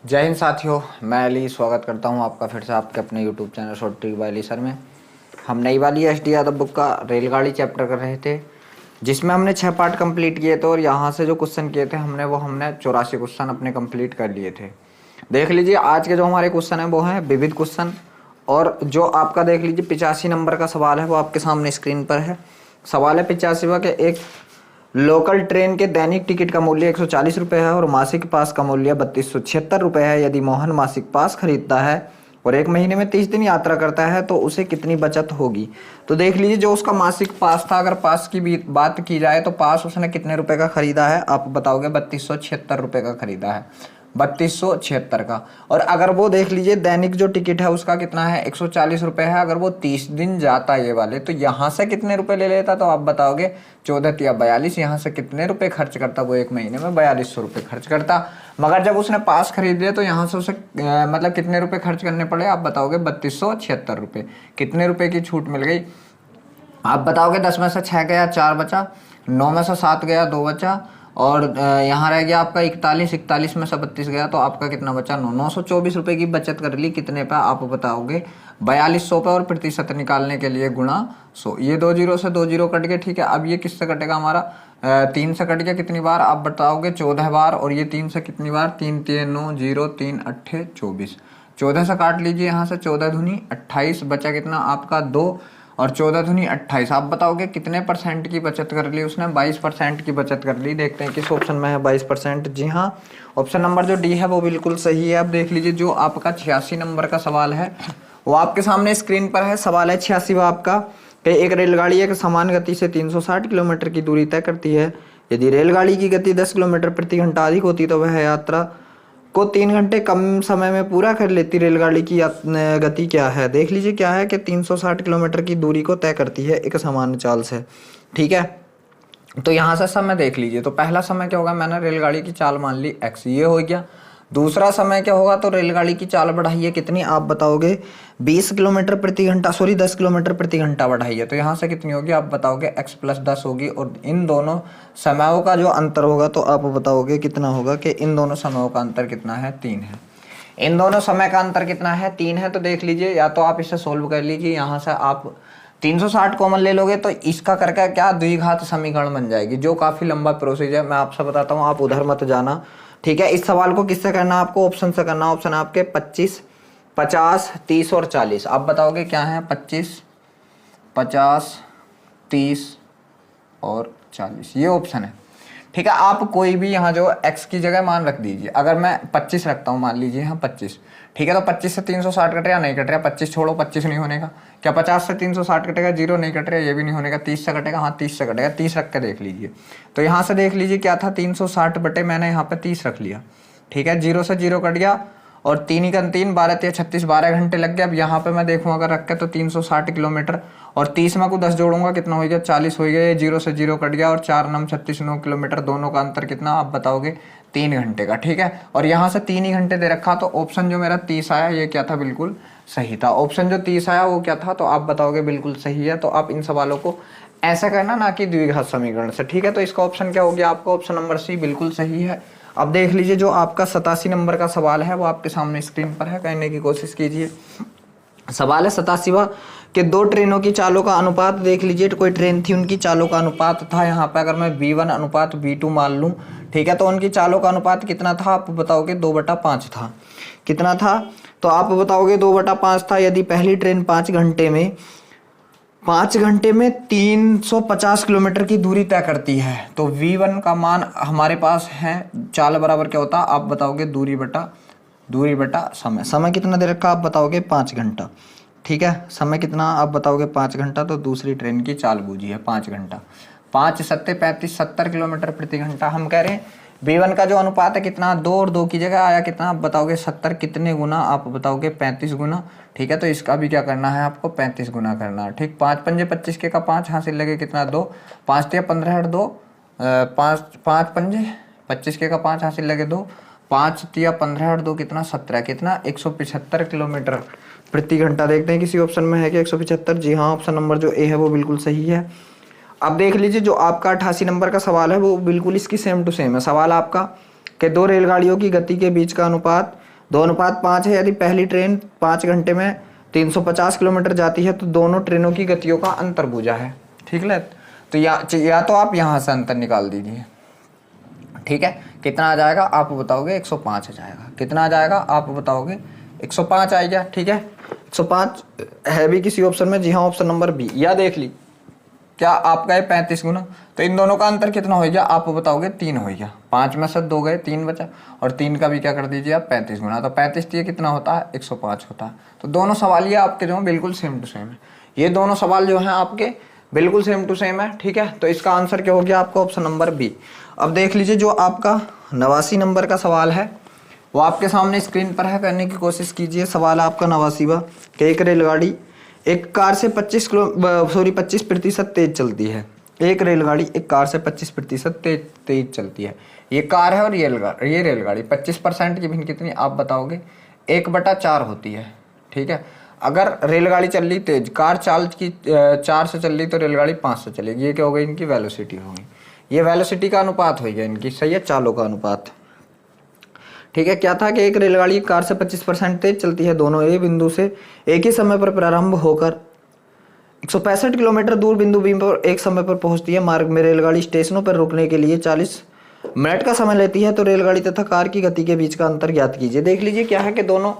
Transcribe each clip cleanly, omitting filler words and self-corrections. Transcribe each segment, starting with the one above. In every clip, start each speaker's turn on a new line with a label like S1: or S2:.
S1: जय हिंद साथियों, मैं अली स्वागत करता हूं आपका फिर से आपके अपने YouTube channel short trick bye Ali sir में। हम नई वाली एस.डी. यादव बुक का रेलगाड़ी चैप्टर कर रहे थे, जिसमें हमने 6 पार्ट कंप्लीट किए थे और यहाँ से जो क्वेश्चन किए थे हमने 84 क्वेश्चन अपने कंप्लीट कर लिए थे। देख लीजिए आज के जो हमारे क्वेश्चन है वो हैं विविध क्वेश्चन, और जो आपका देख लीजिए 85 नंबर का सवाल है वो आपके सामने स्क्रीन पर है। सवाल है 85वां के एक लोकल ट्रेन के दैनिक टिकट का मूल्य 140 रुपये है और मासिक पास का मूल्य 3276 रुपये है। यदि मोहन मासिक पास खरीदता है और एक महीने में 30 दिन यात्रा करता है तो उसे कितनी बचत होगी। तो देख लीजिए जो उसका मासिक पास था, अगर पास की भी बात की जाए तो पास उसने कितने रुपए का खरीदा है, आप बताओगे 3276 रुपये का खरीदा है, 3276 का। और अगर वो देख लीजिए दैनिक जो टिकट है उसका कितना है, 140 रुपये है। अगर वो 30 दिन जाता ये वाले तो यहाँ से कितने रुपए ले लेता, तो आप बताओगे 14 या 42। यहाँ से कितने रुपए खर्च करता, वो एक महीने में 4200 रुपये खर्च करता। मगर जब उसने पास खरीद लिया तो यहाँ से उसे मतलब कितने रुपए खर्च करने पड़े, आप बताओगे 3276 रुपये। कितने रुपए की छूट मिल गई, आप बताओगे 10 में से 6 गया 4 बचा, 9 में से 7 गया 2 बचा, और यहाँ रह गया आपका 41 में से 32 गया तो आपका कितना बचा 924 रुपये की बचत कर ली। कितने पे, आप बताओगे 4200 पे, और प्रतिशत निकालने के लिए गुणा 100। ये 2 जीरो से 2 जीरो कट गए, ठीक है। अब ये किससे कटेगा हमारा, 3 से कट गया, कितनी बार आप बताओगे 14 बार, और ये 3 से कितनी बार, 3 3 9 0 3 8 24। 14 से काट लीजिए यहाँ से, 14 दूनी 28, बचा कितना आपका 2, और 14 दूनी 28। आप बताओगे कितने परसेंट की बचत कर ली उसने, 22% की बचत कर ली। देखते हैं किस ऑप्शन में है 22%। जी हाँ, ऑप्शन नंबर जो डी है वो बिल्कुल सही है। अब देख लीजिए जो आपका 86 नंबर का सवाल है वो आपके सामने स्क्रीन पर है। सवाल है 86वां आपका कि एक रेलगाड़ी एक समान गति से 360 किलोमीटर की दूरी तय करती है। यदि रेलगाड़ी की गति 10 किलोमीटर प्रति घंटा अधिक होती तो वह यात्रा को 3 घंटे कम समय में पूरा कर लेती रेलगाड़ी की गति क्या है। देख लीजिए क्या है कि 360 किलोमीटर की दूरी को तय करती है एक सामान्य चाल से, ठीक है। तो यहाँ से समय देख लीजिए, तो पहला समय क्या होगा, मैंने रेलगाड़ी की चाल मान ली x, ये हो गया। दूसरा समय क्या होगा, तो रेलगाड़ी की चाल बढ़ाइए कितनी, आप बताओगे 20 किलोमीटर प्रति घंटा, सॉरी 10 किलोमीटर प्रति घंटा बढ़ाइए, तो यहाँ से कितनी होगी, आप बताओगे x + 10 होगी। और इन दोनों समयों का जो अंतर होगा तो आप बताओगे कितना होगा, कि इन दोनों समयों का अंतर कितना है, 3 है। इन दोनों समय का अंतर कितना है, 3 है। तो देख लीजिए या तो आप इसे सोल्व कर लीजिए, यहाँ से आप 360 कॉमन ले लोगे तो इसका करके क्या द्विघात समीकरण बन जाएगी, जो काफी लंबा प्रोसीजर मैं आपसे बताता हूँ, आप उधर मत जाना, ठीक है। इस सवाल को किससे करना, आपको ऑप्शन से करना। ऑप्शन आपके 25, 50, 30 और 40। आप बताओगे क्या है, 25, 50, 30 और 40, ये ऑप्शन है, ठीक है। आप कोई भी यहाँ जो x की जगह मान रख दीजिए। अगर मैं 25 रखता हूँ, मान लीजिए यहाँ 25, ठीक है। तो 25 से 360 कट रहा, नहीं कट रहा, 25 छोड़ो, 25 नहीं होने का। क्या 50 से 360 कटेगा, 0 नहीं कट रहा, ये भी नहीं होने का। 30 से कटेगा, हाँ 30 से कटेगा, 30 रख के देख लीजिए। तो यहाँ से देख लीजिए क्या था, 360 बटे मैंने यहाँ पे 30 रख लिया, ठीक है। 0 से 0 कट गया, और 3 का 3, 12 3 36, 12 घंटे लग गए। अब यहाँ पे मैं देखूँ अगर रख के तो 360 किलोमीटर, और 30 में को 10 जोड़ूंगा कितना हो गया, 40 हो गया। ये 0 से 0 कट गया, और 4 9 36, 9 किलोमीटर, दोनों का अंतर कितना, आप बताओगे 3 घंटे का, ठीक है। और यहाँ से 3 ही घंटे दे रखा, तो ऑप्शन जो मेरा 30 आया ये क्या था, बिल्कुल सही था। ऑप्शन जो 30 आया वो क्या था, तो आप बताओगे बिल्कुल सही है। तो आप इन सवालों को ऐसा करना, ना कि द्विघात समीकरण से, ठीक है। तो इसका ऑप्शन क्या हो गया आपका, ऑप्शन नंबर सी बिल्कुल सही है। अब देख लीजिए जो आपका 87 नंबर का सवाल है वो आपके सामने स्क्रीन पर है, करने की कोशिश कीजिए। सवाल है 87वां कि 2 ट्रेनों की चालों का अनुपात देख लीजिए। कोई ट्रेन थी, उनकी चालों का अनुपात था यहाँ पे, अगर मैं V1 अनुपात V2 मान लूँ, ठीक है। तो उनकी चालों का अनुपात कितना था, आप बताओगे 2/5 था। कितना था, तो आप बताओगे 2/5 था। यदि पहली ट्रेन 5 घंटे में 350 किलोमीटर की दूरी तय करती है, तो V1 का मान हमारे पास है, चाल बराबर क्या होता है, आप बताओगे दूरी बटा समय। समय कितना दे रखा, आप बताओगे 5 घंटा, ठीक है। समय कितना, आप बताओगे 5 घंटा। तो दूसरी ट्रेन की चाल बूझी है 5 घंटा, 5 सत्ते 35, 70 किलोमीटर प्रति घंटा। हम कह रहे हैं V1 का जो अनुपात है कितना, 2 और 2 की जगह आया कितना, आप बताओगे 70, कितने गुना, आप बताओगे 35 गुना, ठीक है। तो इसका भी क्या करना है, आपको 35 गुना करना है, ठीक। 5 पंजे 25 के का 5 हासिल लगे कितना, 2, 5 तिया 15 हट 2, 5 पंजे 25 के का 5 हासिल लगे 2, 5 तिया 15 हट 2 कितना, 17, कितना 175 किलोमीटर प्रति घंटा। देखते हैं किसी ऑप्शन में है कि 175। जी हाँ, ऑप्शन नंबर जो ए है वो बिल्कुल सही है। अब देख लीजिए जो आपका 88 नंबर का सवाल है वो बिल्कुल इसकी सेम टू सेम है। सवाल आपका कि 2 रेलगाड़ियों की गति के बीच का अनुपात 2:5 है। यदि पहली ट्रेन 5 घंटे में 350 किलोमीटर जाती है तो दोनों ट्रेनों की गतियों का अंतर बूझा है। ठीक है, तो या तो आप यहाँ से अंतर निकाल दीजिए। ठीक है, कितना आ जाएगा आप बताओगे? 105 आ जाएगा। कितना आ जाएगा आप बताओगे? 105 आएगा। ठीक है, 105 है भी किसी ऑप्शन में? जी हाँ, ऑप्शन नंबर बी। या देख ली क्या आपका है 35 गुना, तो इन दोनों का अंतर कितना हो गया आप बताओगे? 3 हो गया। 5 में से 2 गए, 3 बचा, और 3 का भी क्या कर दीजिए आप? 35 गुना। तो 35 ये कितना होता है? 105 होता है। तो दोनों सवाल ये आपके जो है बिल्कुल सेम टू सेम है। ये दोनों सवाल जो है आपके बिल्कुल सेम टू सेम है। ठीक है, तो इसका आंसर क्या हो गया आपका? Option number B. अब देख लीजिए जो आपका 89 नंबर का सवाल है वो आपके सामने स्क्रीन पर है, करने की कोशिश कीजिए। सवाल आपका 89वां कि एक रेलगाड़ी एक कार से 25% तेज चलती है। एक रेलगाड़ी एक कार से 25% तेज चलती है। ये कार है और ये रेलगाड़ी 25% की भिन्न कितनी आप बताओगे? 1/4 होती है। ठीक है, अगर रेलगाड़ी चल रही तेज, कार 4 से चल रही तो रेलगाड़ी 5 से चलेगी। ये क्या हो गई? इनकी वेलोसिटी होगी। ये वेलोसिटी का अनुपात हो गया इनकी, सही है, चालों का अनुपात। ठीक है, क्या था कि एक रेलगाड़ी कार से 25% तेज चलती है। दोनों ए बिंदु से एक ही समय पर प्रारंभ होकर 165 किलोमीटर दूर बिंदु बी पर एक समय पर पहुंचती है। मार्ग में रेलगाड़ी स्टेशनों पर रुकने के लिए 40 मिनट का समय लेती है। तो रेलगाड़ी तथा कार की गति के बीच का अंतर ज्ञात कीजिए। देख लीजिए क्या है कि दोनों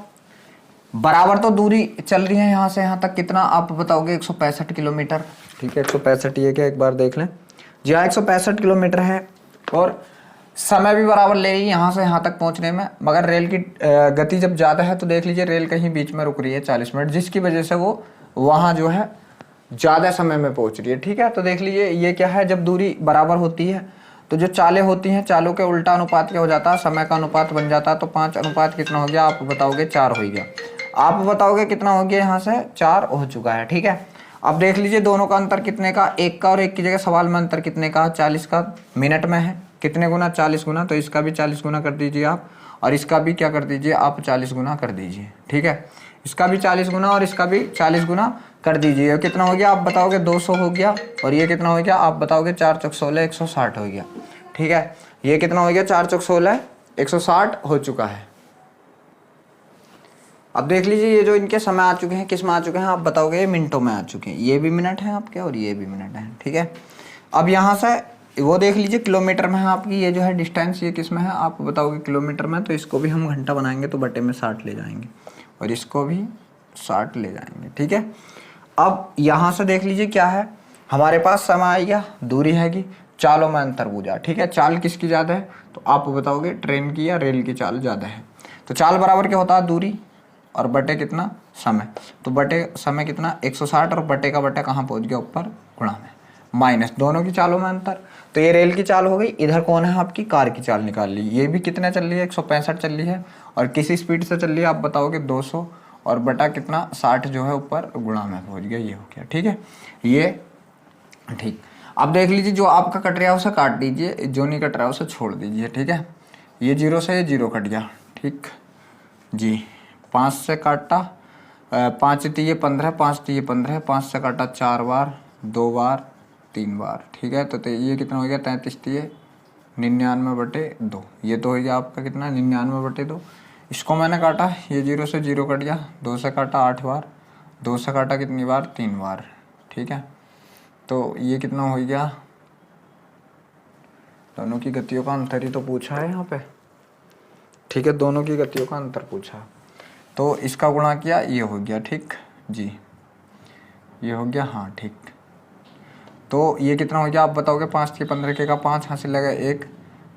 S1: बराबर तो दूरी चल रही है, यहाँ से यहाँ तक कितना आप बताओगे? 165 किलोमीटर। ठीक है, 165 ये क्या, एक बार देख लें। जी हाँ, 165 किलोमीटर है, और समय भी बराबर ले रही है यहाँ से यहाँ तक पहुँचने में। मगर रेल की गति जब ज़्यादा है तो देख लीजिए रेल कहीं बीच में रुक रही है 40 मिनट, जिसकी वजह से वो वहाँ जो है ज़्यादा समय में पहुँच रही है। ठीक है, तो देख लीजिए ये क्या है, जब दूरी बराबर होती है तो जो चालें होती हैं, चालों के उल्टा अनुपात क्या हो जाता है? समय का अनुपात बन जाता है। तो 5 अनुपात कितना हो गया आप बताओगे? 4 हो गया। आप बताओगे कितना हो गया? यहाँ से 4 हो चुका है। ठीक है, अब देख लीजिए दोनों का अंतर कितने का? 1 का, और 1 की जगह सवाल में अंतर कितने का? 40 का। मिनट में है कितने गुना? 40 गुना। तो इसका भी 40 गुना कर दीजिए आप, और इसका भी क्या कर दीजिए आप? 40 गुना कर दीजिए। ठीक है, इसका भी 40 गुना और इसका भी 40 गुना कर दीजिए। कितना हो गया आप बताओगे? 200 हो गया। और ये कितना हो गया आप बताओगे? 4 चौक 16 160 हो गया। ठीक है, ये कितना हो गया? 4 चौक 16 160 हो चुका है। अब देख लीजिए ये जो इनके समय आ चुके हैं, किस में आ चुके हैं आप बताओगे? ये मिनटों में आ चुके हैं। ये भी मिनट है आपके और ये भी मिनट है। ठीक है, अब यहाँ से वो देख लीजिए किलोमीटर में है आपकी ये जो है डिस्टेंस, ये किस में है आप बताओगे? किलोमीटर में। तो इसको भी हम घंटा बनाएंगे तो बटे में 60 ले जाएंगे, और इसको भी 60 ले जाएंगे। ठीक है, अब यहाँ से देख लीजिए क्या है हमारे पास? समय आएगा, दूरी हैगी, चालों में अंतर बूझा। ठीक है, चाल किसकी ज़्यादा है तो आप बताओगे? ट्रेन की या रेल की चाल ज़्यादा है। तो चाल बराबर क्या होता है? दूरी और बटे कितना? समय। तो बटे समय कितना? 160, और बटे का बटे कहाँ पहुँच गया? ऊपर, गुणा में, माइनस दोनों की चालों में अंतर। तो ये रेल की चाल हो गई। इधर कौन है आपकी? कार की चाल निकाल ली। ये भी कितना चल रही है? 165 चल रही है, और किसी स्पीड से चल रही है आप बताओगे? 200, और बटा कितना? 60 जो है ऊपर गुणा में पहुँच गया। ये हो गया। ठीक है, ये ठीक। अब देख लीजिए जो आपका कट रहा है उसे काट दीजिए, जो नहीं कट रहा है उसे छोड़ दीजिए। ठीक है, ये 0 से ये 0 कट गया। ठीक जी, 5 से काटा, 5 तिये 15, 5 तिये 15, 5 से काटा 4 बार, 2 बार, 3 बार। ठीक है, तो ये कितना हो गया? 33 तिये 99/2। ये तो हो गया आपका कितना? 99/2। इसको मैंने काटा, ये 0 से 0 कट गया, 2 से काटा 8 बार, 2 से काटा कितनी बार? 3 बार। ठीक है, तो ये कितना हो गया? दोनों की गतियों का अंतर ही तो पूछा है यहाँ पे। ठीक है, दोनों की गतियों का अंतर पूछा, तो इसका गुणा किया, ये हो गया। ठीक जी, ये हो गया। हाँ ठीक, तो ये कितना हो गया आप बताओगे? 5 के 15 के का 5 हासिल लगा 1,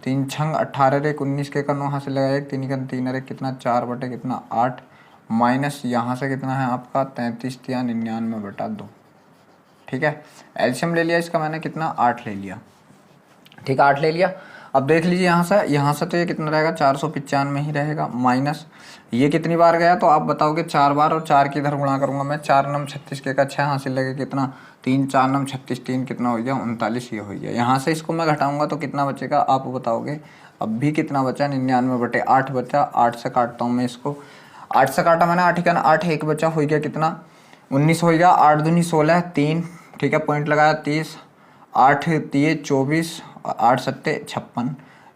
S1: 3 छंग 18 रे 19 के का 9 हासिल लगा 1, 3 का 3 अरे कितना? 4 बटे कितना? 8, माइनस यहाँ से कितना है आपका? 33 या 99/2। ठीक है, एलसीएम ले लिया इसका मैंने, कितना? 8 ले लिया। ठीक है, 8 ले लिया। अब देख लीजिए यहाँ से तो ये कितना रहेगा? 495 ही रहेगा, माइनस ये कितनी बार गया तो आप बताओगे? 4 बार, और 4 की इधर गुणा करूंगा मैं, 4 9 36 के का 6 हासिल लगे कितना? 3, 4 9 36, 3 कितना हो गया? 39। ये हो गया। यहाँ से इसको मैं घटाऊंगा तो कितना बचेगा आप बताओगे? अब भी कितना बचा? 99/8 बचा। 8 से काटता हूँ मैं इसको, 8 से काटा मैंने, 8 का 8, 1 बचा, हो गया कितना? 19 हो गया। 8 दूनी 16, 3, ठीक है, पॉइंट लगाया 30, 8 तिये 24, 8 सत्ते 56,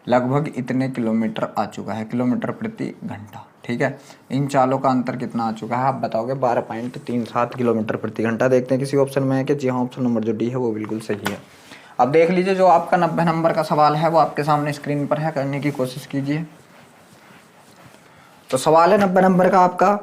S1: लगभग इतने किलोमीटर आ चुका है, किलोमीटर प्रति घंटा। ठीक है। इन चालों का अंतर कितना आ चुका है आप बताओगे 12.37 किलोमीटर प्रति घंटा। देखते हैं किसी ऑप्शन में है कि जी हाँ, ऑप्शन नंबर जो डी है वो बिल्कुल सही है। अब देख लीजिए जो आपका 90 नंबर का सवाल है वो आपके सामने स्क्रीन पर है, करने की कोशिश कीजिए। तो सवाल है 90 नंबर का आपका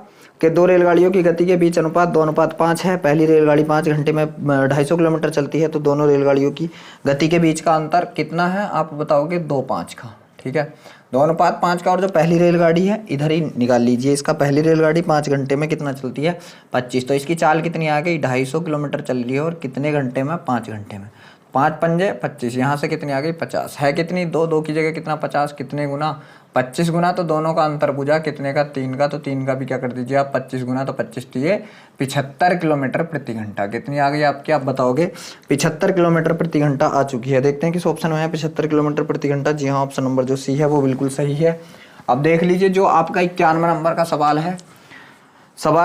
S1: कि दो रेलगाड़ियों की गति के बीच अनुपात 2:5 है। पहली रेलगाड़ी 5 घंटे में 250 किलोमीटर चलती है, तो दोनों रेलगाड़ियों की गति के बीच का अंतर कितना है आप बताओगे 2:5 का, ठीक है। 2:5 का। और जो पहली रेलगाड़ी है इधर ही निकाल लीजिए इसका, पहली रेलगाड़ी 5 घंटे में कितना चलती है 25, तो इसकी चाल कितनी आ गई 250 किलोमीटर चल रही है और कितने घंटे में 5 घंटे में, 5 पंजे 25, यहाँ से कितनी आ गई 50 है, कितनी दो की जगह कितना 50, कितने गुना 25 गुना, तो दोनों का अंतर पूछा कितने का 3 का, तो 3 का भी क्या कर दीजिए आप 25 गुना, तो 25 दिए 75 किलोमीटर प्रति घंटा। कितनी आ गई आपकी आप बताओगे 75 किलोमीटर प्रति घंटा आ चुकी है। देखते हैं किस ऑप्शन में है 75 किलोमीटर प्रति घंटा। जी हाँ, ऑप्शन नंबर जो सी है वो बिल्कुल सही है। अब देख लीजिए जो आपका 91 नंबर का सवाल है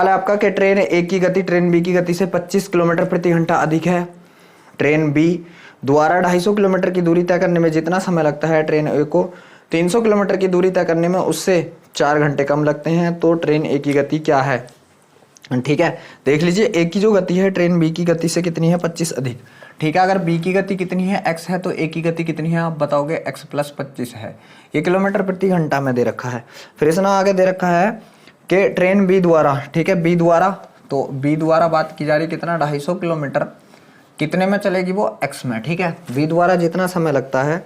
S1: आपका कि ट्रेन ए की गति ट्रेन बी की गति से 25 किलोमीटर प्रति घंटा अधिक है। ट्रेन बी द्वारा 250 किलोमीटर की दूरी तय करने में जितना समय लगता है ट्रेन ए को 300 किलोमीटर की दूरी तय करने में उससे 4 घंटे कम लगते हैं, तो ट्रेन ए की गति क्या है, ठीक है। देख लीजिए ए की जो गति है ट्रेन बी की गति से कितनी है 25 अधिक, ठीक है। अगर बी की गति कितनी है x है तो ए की गति कितनी है आप बताओगे x + 25 है। ये किलोमीटर प्रति घंटा में दे रखा है। फिर इसमें आगे दे रखा है कि ट्रेन बी द्वारा, ठीक है, बी द्वारा, तो बी द्वारा बात की जा रही कितना 250 किलोमीटर कितने में चलेगी वो x में, ठीक है। बी द्वारा जितना समय लगता है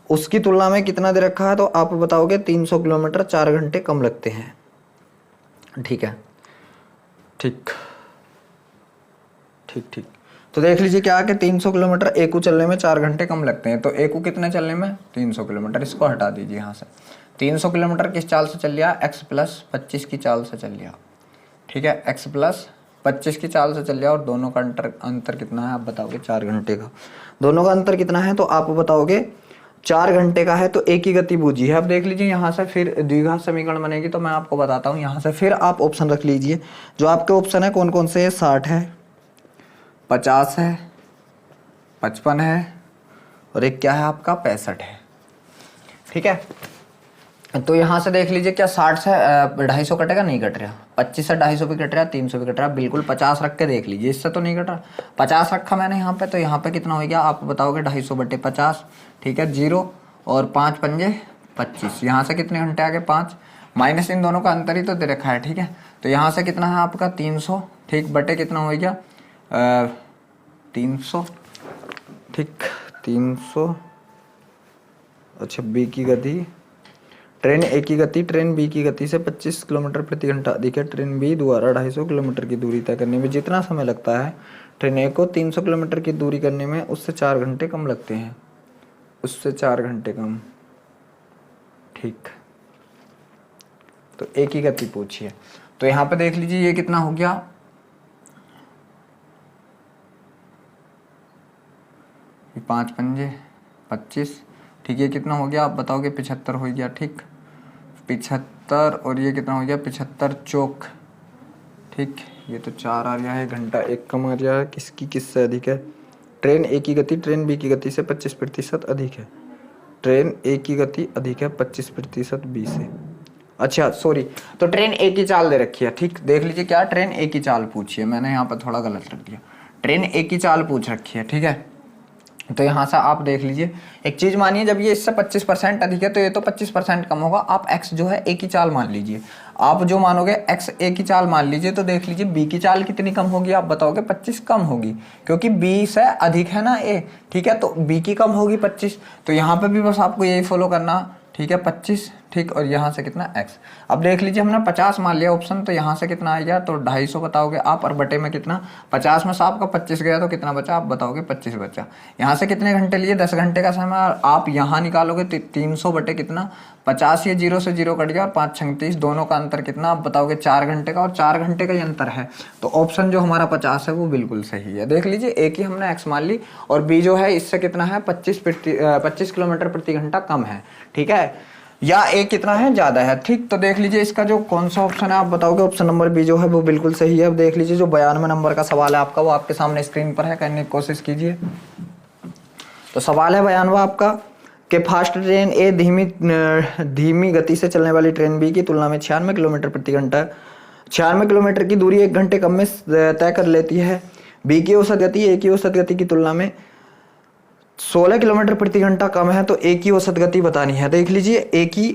S1: उसकी तुलना में कितना दे रखा है तो आप बताओगे 300 किलोमीटर 4 घंटे कम लगते हैं, ठीक है। ठीक ठीक ठीक। तो देख लीजिए क्या कि 300 किलोमीटर ए को चलने में 4 घंटे कम लगते हैं, तो ए को कितने चलने में 300 किलोमीटर, इसको हटा दीजिए यहाँ से। 300 किलोमीटर किस चाल से चल लिया x + 25 की चाल से चल लिया, ठीक है, x + 25 की चाल से चल लिया। और दोनों का अंतर कितना है आप बताओगे 4 घंटे का। दोनों का अंतर कितना है तो आप बताओगे 4 घंटे का है, तो ए की गति बूझी है। अब देख लीजिए यहाँ से फिर द्विघात समीकरण बनेगी, तो मैं आपको बताता हूँ। यहाँ से फिर आप ऑप्शन रख लीजिए, जो आपके ऑप्शन है कौन कौन से है 60 है, 50 है, 55 है और एक क्या है आपका 65 है, ठीक है। तो यहाँ से देख लीजिए क्या 60 से 250 कटेगा, नहीं कट रहा। 25 से 250 भी कट रहा, 300 भी कट रहा, बिल्कुल 50 रख के देख लीजिए, इससे तो नहीं कट रहा। 50 रखा मैंने यहाँ पे, तो यहाँ पे कितना हो गया आप बताओगे 250/50, ठीक है, 0 और 5 पंजे 25। यहाँ से कितने घंटे आ गए 5, माइनस इन दोनों का अंतर ही तो दे रखा है, ठीक है। तो यहाँ से कितना है आपका 300, ठीक, बटे कितना हो गया 300, ठीक, 300। अच्छा, बी की गति ट्रेन ए की गति ट्रेन बी की गति से 25 किलोमीटर प्रति घंटा अधिक है। ट्रेन बी द्वारा 250 किलोमीटर की दूरी तय करने में जितना समय लगता है ट्रेन ए को 300 किलोमीटर की दूरी करने में उससे 4 घंटे कम लगते हैं, उससे 4 घंटे कम, ठीक। तो ए की गति पूछिए। तो यहाँ पे देख लीजिए ये कितना हो गया 5 पंजे 25, ठीक, ये कितना हो गया आप बताओगे 75 हो गया, ठीक, 75। और ये कितना हो गया 75 चौक, ठीक, ये तो 4 आ रहा है, घंटा 1 कम आ रहा है। किसकी किससे अधिक है, ट्रेन ए की गति ट्रेन बी की गति से 25% अधिक है। ट्रेन ए की गति अधिक है 25% बी से। अच्छा सॉरी, तो ट्रेन ए की चाल दे रखी है, ठीक। देख लीजिए क्या ट्रेन ए की चाल पूछी है, मैंने यहाँ पर थोड़ा गलत रख दिया, ट्रेन ए की चाल पूछ रखी है, ठीक है। तो यहाँ से आप देख लीजिए एक चीज़ मानिए, जब ये इससे 25% अधिक है तो ये तो 25% कम होगा। आप x जो है ए की चाल मान लीजिए, आप जो मानोगे x ए की चाल मान लीजिए, तो देख लीजिए b की चाल कितनी कम होगी आप बताओगे 25 कम होगी, क्योंकि b से अधिक है ना a, ठीक है। तो b की कम होगी 25, तो यहाँ पे भी बस आपको यही फॉलो करना, ठीक है, 25, ठीक। और यहाँ से कितना x। अब देख लीजिए हमने 50 मान लिया ऑप्शन, तो यहाँ से कितना आएगा तो 250 बताओगे आप, और बटे में कितना 50 में से आपका 25 गया तो कितना बचा आप बताओगे 25 बचा। यहाँ से कितने घंटे लिए 10 घंटे का समय, और आप यहाँ निकालोगे 300 बटे कितना 50, ये 0 से 0 कट गया और 5 36, दोनों का अंतर कितना आप बताओगे 4 घंटे का, और 4 घंटे का ही अंतर है। तो ऑप्शन जो हमारा 50 है वो बिल्कुल सही है। देख लीजिए एक ही हमने x मान ली, और बी जो है इससे कितना है 25 किलोमीटर प्रति घंटा कम है, ठीक है, या ए कितना है ज़्यादा है, ठीक। तो देख लीजिए इसका जो कौन सा ऑप्शन है आप बताओगे ऑप्शन नंबर बी जो है वो बिल्कुल सही है। अब देख लीजिए जो 92 नंबर का सवाल है आपका, वो आपके सामने स्क्रीन पर है, करने की कोशिश कीजिए। तो सवाल है 92 आपका कि फास्ट ट्रेन ए धीमी गति से चलने वाली ट्रेन बी की तुलना में 96 किलोमीटर प्रति घंटा 96 किलोमीटर की दूरी 1 घंटे कम में तय कर लेती है। बी की औसत गति ए की औसत गति की तुलना में 16 किलोमीटर प्रति घंटा कम है, तो ए की औसत गति बतानी है। देख लीजिए ए की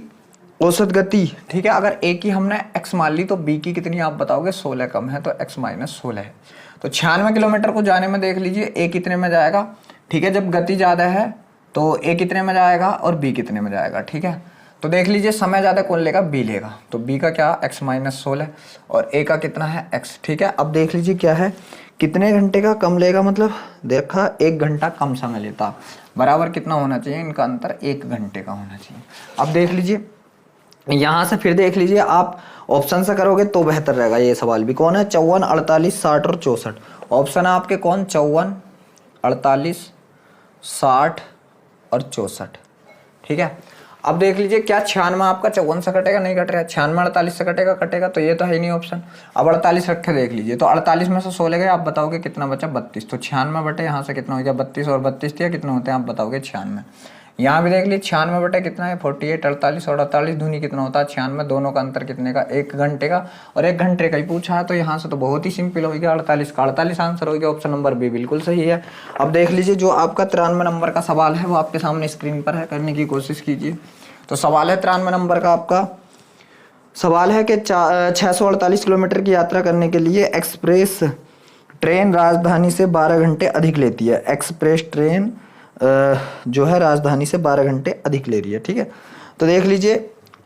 S1: औसत गति, ठीक है, अगर ए की हमने x मान ली तो बी की कितनी आप बताओगे, 16 कम है, तो x माइनस 16 है। तो 96 किलोमीटर को जाने में देख लीजिए ए कितने में जाएगा, ठीक है, जब गति ज़्यादा है तो ए कितने में जाएगा और बी कितने में जाएगा, ठीक है। तो देख लीजिए समय ज़्यादा कौन लेगा, बी लेगा, तो बी का क्या x माइनस 16 और ए का कितना है x, ठीक है। अब देख लीजिए क्या है, कितने घंटे का कम लेगा, मतलब देखा 1 घंटा कम समय लेता, बराबर कितना होना चाहिए इनका अंतर, 1 घंटे का होना चाहिए। अब देख लीजिए यहाँ से फिर देख लीजिए, आप ऑप्शन से करोगे तो बेहतर रहेगा। ये सवाल भी कौन है, 54, 48, 60 और 64 ऑप्शन है आपके कौन, 54, 48, 60 और 64, ठीक है। अब देख लीजिए क्या 96 आपका 54 से कटेगा, नहीं कट रहा है, 96 48 से कटेगा, कटेगा तो ये तो है ही नहीं ऑप्शन। अब 48 रखे देख लीजिए, तो 48 में से 16 गए, आप बताओगे कितना बचा, 32, तो 96 बटे यहाँ से कितना हो गया 32 और 32 दिया कितना होते हैं आप बताओगे 96। यहाँ भी देख लीजिए 96 बटे कितना है 48, 48 और 48 दूनी कितना होता है 96, दोनों का अंतर कितने का, 1 घंटे का, और 1 घंटे का ही पूछा है, तो यहाँ से तो बहुत ही सिंपल हो गया, 48 का 48 आंसर हो गया, ऑप्शन नंबर बी बिल्कुल सही है। अब देख लीजिए जो आपका 93 नंबर का सवाल है वो आपके सामने स्क्रीन पर है, करने की कोशिश कीजिए। तो सवाल है 93 नंबर का आपका सवाल है कि 648 किलोमीटर की यात्रा करने के लिए एक्सप्रेस ट्रेन राजधानी से 12 घंटे अधिक लेती है। एक्सप्रेस ट्रेन जो है राजधानी से 12 घंटे अधिक ले रही है, ठीक है। तो देख लीजिए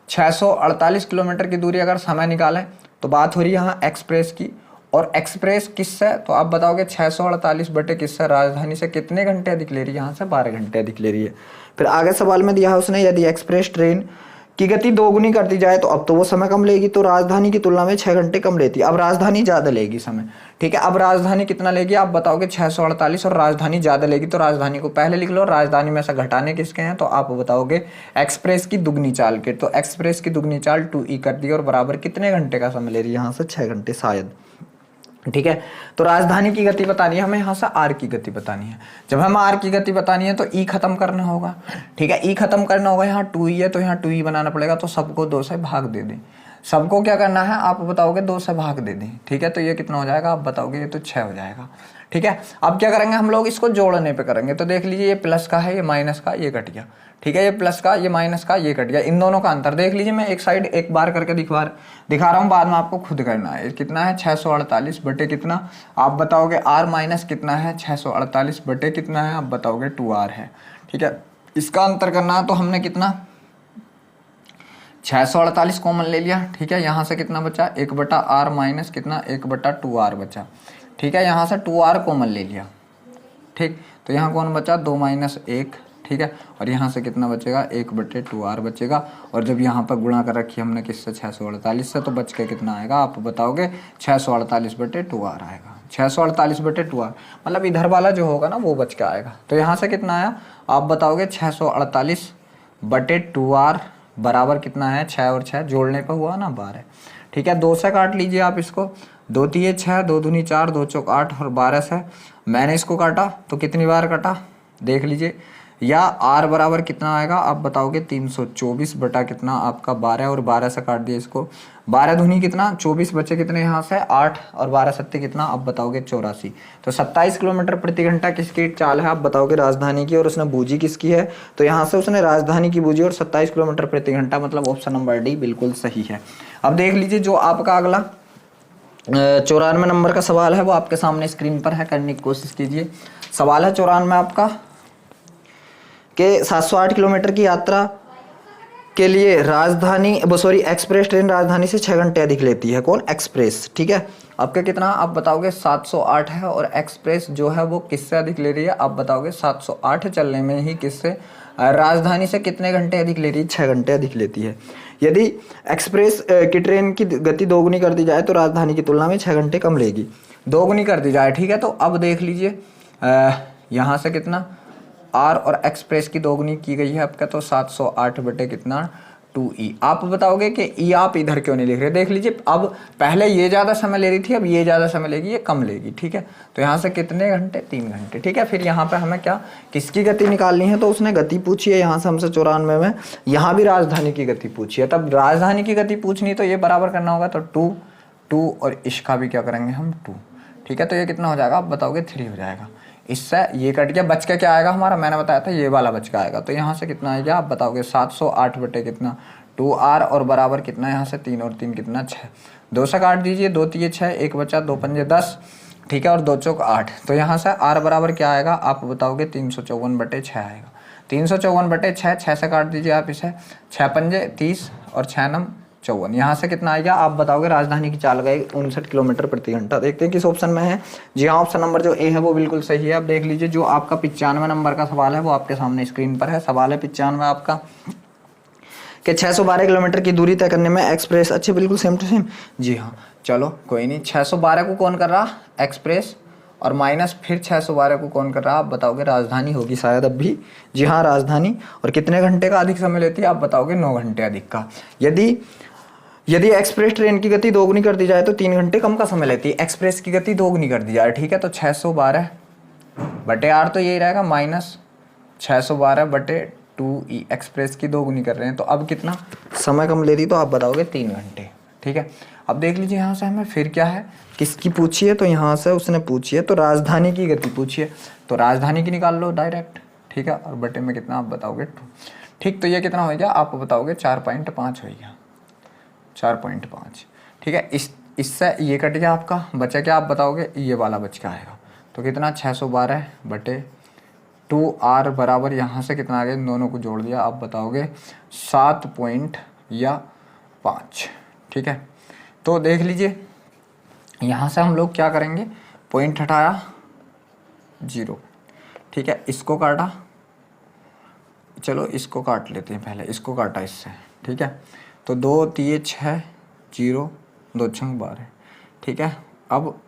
S1: 648 किलोमीटर की दूरी अगर समय निकालें तो बात हो रही है यहाँ एक्सप्रेस की, और एक्सप्रेस किससे, तो आप बताओगे 648 बटे किससे, राजधानी से कितने घंटे अधिक ले रही है, यहाँ से 12 घंटे अधिक ले रही है। फिर आगे सवाल में दिया है उसने, यदि एक्सप्रेस ट्रेन की गति दोगुनी कर दी जाए तो अब तो वो समय कम लेगी, तो राजधानी की तुलना में 6 घंटे कम लेती है। अब राजधानी ज़्यादा लेगी समय, ठीक है। अब राजधानी कितना लेगी आप बताओगे 648, और राजधानी ज़्यादा लेगी, तो राजधानी को पहले लिख लो, राजधानी में से घटाने किसके हैं, तो आप बताओगे एक्सप्रेस की दुगनी चाल के, तो एक्सप्रेस की दुगनी चाल 2e कर दी, और बराबर कितने घंटे का समय ले रही है, यहाँ से 6 घंटे शायद, ठीक है। तो राजधानी की गति बतानी है हमें, यहाँ से आर की गति बतानी है। जब हमें आर की गति बतानी है तो ई खत्म करना होगा, ठीक है, ई खत्म करना होगा, यहाँ 2e है तो यहाँ 2e बनाना पड़ेगा, तो सबको 2 से भाग दे दें, सबको क्या करना है आप बताओगे 2 से भाग दे दें, ठीक है। तो ये कितना हो जाएगा आप बताओगे, ये तो 6 हो जाएगा, ठीक है। अब क्या करेंगे हम लोग, इसको जोड़ने पे करेंगे, तो देख लीजिए ये प्लस का है, ये माइनस का, ये कट गया, ठीक है, ये प्लस का, ये माइनस का, ये कट गया, इन दोनों का अंतर देख लीजिए, मैं एक साइड एक बार करके दिखा रहा हूँ, बाद में आपको खुद करना है। कितना है 648 बटे कितना आप बताओगे, r माइनस कितना है 648 बटे कितना है आप बताओगे 2r है, ठीक है। इसका अंतर करना है तो हमने कितना 648 कॉमन ले लिया, ठीक है, यहाँ से कितना बचा 1 बटा r माइनस कितना 1 बटा 2r बचा, ठीक है, यहाँ से 2r कॉमन ले लिया, ठीक, तो यहाँ कौन बचा 2 माइनस 1, ठीक है, और यहाँ से कितना बचेगा 1 बटे 2r बचेगा, और जब यहाँ पर गुणा कर रखी हमने किससे 648 से, तो बच के कितना आएगा आप बताओगे 648 बटे 2r आएगा, 648 बटे 2r, मतलब इधर वाला जो होगा ना वो बच के आएगा। तो यहाँ से कितना आया आप बताओगे 648 बटे 2r बराबर कितना है 6 और 6 जोड़ने पर हुआ ना 12, ठीक है। 2 से काट लीजिए आप इसको, 2 तिये 6, 2 दूनी 4, 2 चौक 8 और 12 से मैंने इसको काटा तो कितनी बार कटा देख लीजिए, या r बराबर कितना आएगा आप बताओगे 324 बटा कितना आपका 12, और 12 से काट दिया इसको, 12 दूनी कितना 24 बचे कितने यहाँ से 8, और 12 सत्ते कितना आप बताओगे 84, तो 27 किलोमीटर प्रति घंटा किसकी चाल है आप बताओगे राजधानी की, और उसने बूझी किसकी है, तो यहाँ से उसने राजधानी की बूझी और 27 किलोमीटर प्रति घंटा, मतलब ऑप्शन नंबर डी बिल्कुल सही है। अब देख लीजिए जो आपका अगला 94 नंबर का सवाल है वो आपके सामने स्क्रीन पर है, करने की कोशिश कीजिए। सवाल है 94 आपका कि 708 किलोमीटर की यात्रा के लिए एक्सप्रेस ट्रेन राजधानी से 6 घंटे अधिक लेती है, कौन एक्सप्रेस, ठीक है। आपका कितना आप बताओगे 708 है, और एक्सप्रेस जो है वो किससे अधिक ले रही है आप बताओगे 708 चलने में ही किससे राजधानी से कितने घंटे अधिक ले रही है 6 घंटे अधिक लेती है। यदि एक्सप्रेस की ट्रेन की गति दोगुनी कर दी जाए तो राजधानी की तुलना में 6 घंटे कम लेगी, दोगुनी कर दी जाए, ठीक है। तो अब देख लीजिए यहाँ से कितना r और एक्सप्रेस की दोगुनी की गई है आपका, तो 708 बटे कितना 2e। आप बताओगे कि ई आप इधर क्यों नहीं लिख रहे। देख लीजिए, अब पहले ये ज़्यादा समय ले रही थी, अब ये ज़्यादा समय लेगी, ये कम लेगी, ठीक है। तो यहाँ से कितने घंटे, 3 घंटे, ठीक है। फिर यहाँ पे हमें क्या, किसकी गति निकालनी है, तो उसने गति पूछी है यहाँ से हमसे 94 में, यहाँ भी राजधानी की गति पूछी है। तब राजधानी की गति पूछनी तो ये बराबर करना होगा, तो 2 और इसका भी क्या करेंगे हम 2, ठीक है। तो ये कितना हो जाएगा, आप बताओगे 3 हो जाएगा। इससे ये कट गया, बच के क्या आएगा हमारा, मैंने बताया था ये वाला बच के आएगा। तो यहाँ से कितना आएगा, आप बताओगे 708 बटे कितना 2r, और बराबर कितना यहाँ से 3 और 3 कितना 6, 2 से काट दीजिए, 2 3 6, 1 बचा, 2 पंजे 10, ठीक है, और 2 चौक 8। तो यहाँ से r बराबर क्या आएगा, आप बताओगे 354 बटे 6 आएगा। 354 बटे 6, 6 से काट दीजिए आप इसे, 6 पंजे 30 और 6 नम 54। यहाँ से कितना आएगा, आप बताओगे राजधानी की चाल गई 59 किलोमीटर प्रति घंटा। देखते हैं किस ऑप्शन में है। जी हाँ, ऑप्शन नंबर जो ए है वो बिल्कुल सही है। आप देख लीजिए, जो आपका 95 नंबर का सवाल है वो आपके सामने स्क्रीन पर है। सवाल है 95 आपका कि 612 किलोमीटर की दूरी तय करने में एक्सप्रेस, अच्छे बिल्कुल सेम टू सेम। जी हाँ, चलो कोई नहीं। 612 को कौन कर रहा, एक्सप्रेस, और माइनस फिर 612 को कौन कर रहा, आप बताओगे राजधानी होगी शायद अब भी। जी हाँ, राजधानी। और कितने घंटे का अधिक समय लेती है, आप बताओगे 9 घंटे अधिक का। यदि एक्सप्रेस ट्रेन की गति दोगुनी कर दी जाए तो 3 घंटे कम का समय लेती है। एक्सप्रेस की गति दोगुनी कर दी जाए, ठीक है। तो 612 बटे आर तो यही रहेगा, माइनस 612 बटे 2e। एक्सप्रेस की दोगुनी कर रहे हैं, तो अब कितना समय कम लेती, तो आप बताओगे 3 घंटे, ठीक है। अब देख लीजिए, यहाँ से हमें फिर क्या है, किसकी पूछी है, तो यहाँ से उसने पूछी है तो राजधानी की गति पूछी है, तो राजधानी की निकाल लो डायरेक्ट, ठीक है। और बटे में कितना, आप बताओगे 2, ठीक। तो ये कितना हो गया, आप बताओगे 4.5 हो गया, 4.5, ठीक है। इससे ये कट गया आपका, बचा क्या, आप बताओगे ये वाला बच के आएगा। तो कितना 612 बटे 2r बराबर यहाँ से कितना आ गया, इन दोनों को जोड़ दिया, आप बताओगे 7.5, ठीक है। तो देख लीजिए, यहाँ से हम लोग क्या करेंगे, पॉइंट हटाया 0, ठीक है। इसको काटा, चलो इसको काट लेते हैं पहले, इसको काटा इससे, ठीक है। तो 2 3 6 0, 2 6 12, ठीक है। अब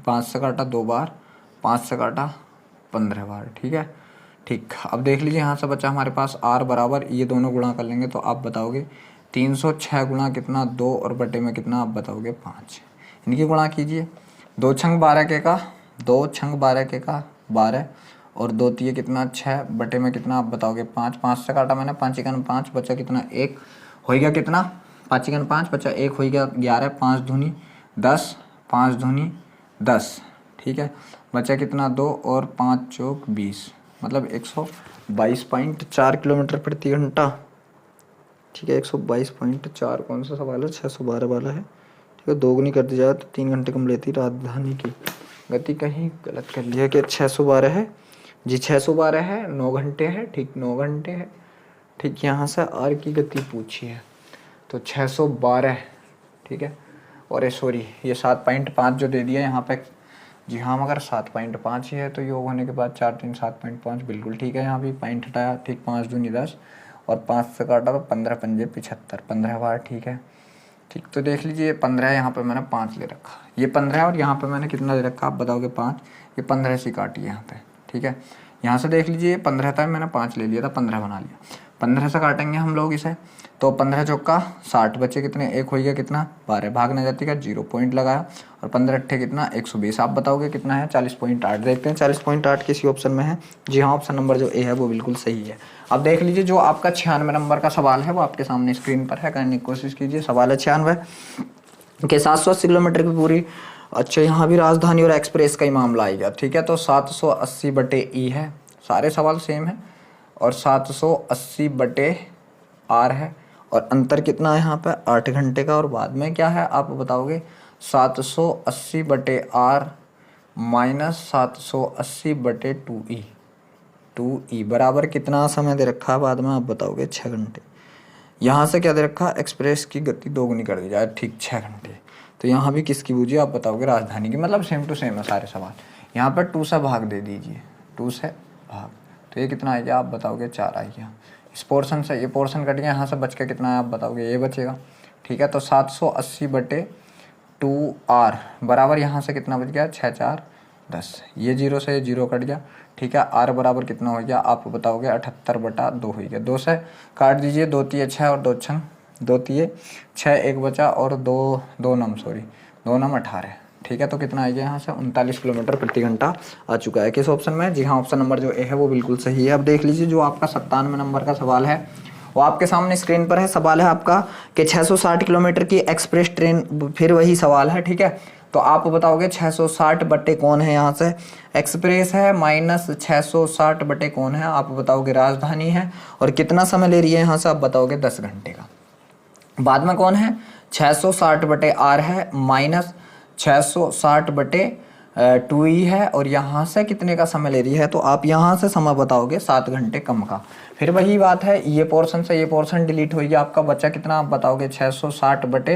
S1: 5 से काटा 2 बार, 5 से काटा 15 बार, ठीक है, ठीक। अब देख लीजिए, यहाँ से बचा हमारे पास r बराबर, ये दोनों गुणा कर लेंगे तो आप बताओगे 306 गुणा कितना 2, और बटे में कितना, आप बताओगे 5। इनकी गुणा कीजिए, 2 छंग 12 के का 2, छंग 12 के का 12, और 2 3 कितना 6, बटे में कितना, आप बताओगे 5। 5 से काटा मैंने, 5 1 5, बचा कितना 1, हो गया कितना 5 1 5, बचा 1, हो गया 11, 5 दूनी 10, 5 दूनी 10, ठीक है। बचा कितना 2, और 5 चौक 20, मतलब 122.4 किलोमीटर प्रति घंटा, ठीक है। 122.4 कौन सा सवाल है, 612 वाला है, ठीक है। दोगुनी कर दी जाए तो 3 घंटे कम लेती राजधानी की गति। कहीं गलत कर लिया कि 612 है, जी 612 है, 9 घंटे है, ठीक 9 घंटे है, ठीक। यहाँ से आर की गति पूछी है तो 612, ठीक है। और सॉरी, ये 7.5 जो दे दिया यहाँ पे, जी हाँ, मगर 7.5 ही है, तो योग होने के बाद 4 3 7.5 बिल्कुल ठीक है। यहाँ भी पॉइंट हटाया, ठीक। 5 दूनी 10, और 5 से काटा तो 15 पंजे 75, 15 बार, ठीक है, ठीक। तो देख लीजिए, 15 है, यहाँ पे मैंने 5 ले रखा, ये 15 है, और यहाँ पे मैंने कितना ले रखा, आप बताओगे 5। ये 15 से काटिए यहाँ पे, ठीक है। यहाँ से देख लीजिए, 15 था, मैंने 5 ले लिया था, 15 बना लिया। 15 से काटेंगे हम लोग इसे, तो 15 चौका 60, बचे कितने, 1 हो गया कितना 12, भागने जाती का 0 पॉइंट लगाया, और 15 अट्ठे कितना 120, आप बताओगे कितना है 40.8। देखते हैं 40.8 किसी ऑप्शन में है। जी हाँ, ऑप्शन नंबर जो ए है वो बिल्कुल सही है। अब देख लीजिए, जो आपका 96 नंबर का सवाल है वो आपके सामने स्क्रीन पर है, करने की कोशिश कीजिए। सवाल है 96 के 780 किलोमीटर की पूरी, अच्छा यहाँ भी राजधानी और एक्सप्रेस का ही मामला आएगा, ठीक है। तो 780 बटे ई है, सारे सवाल सेम है, और 780 बटे आर है, और अंतर कितना है यहाँ पे 8 घंटे का, और बाद में क्या है आप बताओगे 780 बटे आर माइनस 780 बटे 2e बराबर कितना समय दे रखा है, बाद में आप बताओगे 6 घंटे। यहाँ से क्या दे रखा है, एक्सप्रेस की गति दोगुनी कर दी जाए, ठीक 6 घंटे। तो यहाँ भी किसकी बूझी, आप बताओगे राजधानी की, मतलब सेम टू सेम है सारे सवाल। यहाँ पर 2 से भाग दे दीजिए, 2 से भाग, तो ये कितना आएगा, आप बताओगे 4 आएगा। इस पोर्शन से ये पोर्शन कट गया, यहाँ से बच के कितना है, आप बताओगे ये बचेगा, ठीक है। तो 780 बटे 2r बराबर यहाँ से कितना बच गया, 6 4 10। ये 0 से 0 कट गया, ठीक है। r बराबर कितना हो गया आप बताओगे 78/2 हो गया। 2 से काट दीजिए, 2 तिये 6 और 2 छंग 2 तिये 6, 1 बचा और 2 नम 18, ठीक है। तो कितना आ गया यहाँ से 39 किलोमीटर प्रति घंटा आ चुका है। किस ऑप्शन में? जी हाँ, ऑप्शन नंबर जो ए है वो बिल्कुल सही है। अब देख लीजिए जो आपका 97 नंबर का सवाल है वो आपके सामने स्क्रीन पर है। सवाल है आपका कि 660 किलोमीटर की एक्सप्रेस ट्रेन, फिर वही सवाल है, ठीक है। तो आप बताओगे 660 बटे कौन है, यहाँ से एक्सप्रेस है माइनस 660 बटे कौन है, आप बताओगे राजधानी है, और कितना समय ले रही है यहाँ से आप बताओगे 10 घंटे का। बाद में कौन है 660 बटे आर है माइनस 660 बटे 2e है, और यहाँ से कितने का समय ले रही है, तो आप यहाँ से समय बताओगे 7 घंटे कम का। फिर वही बात है, ये पोर्शन से ये पोर्शन डिलीट होगी, आपका बच्चा कितना आप बताओगे 660 बटे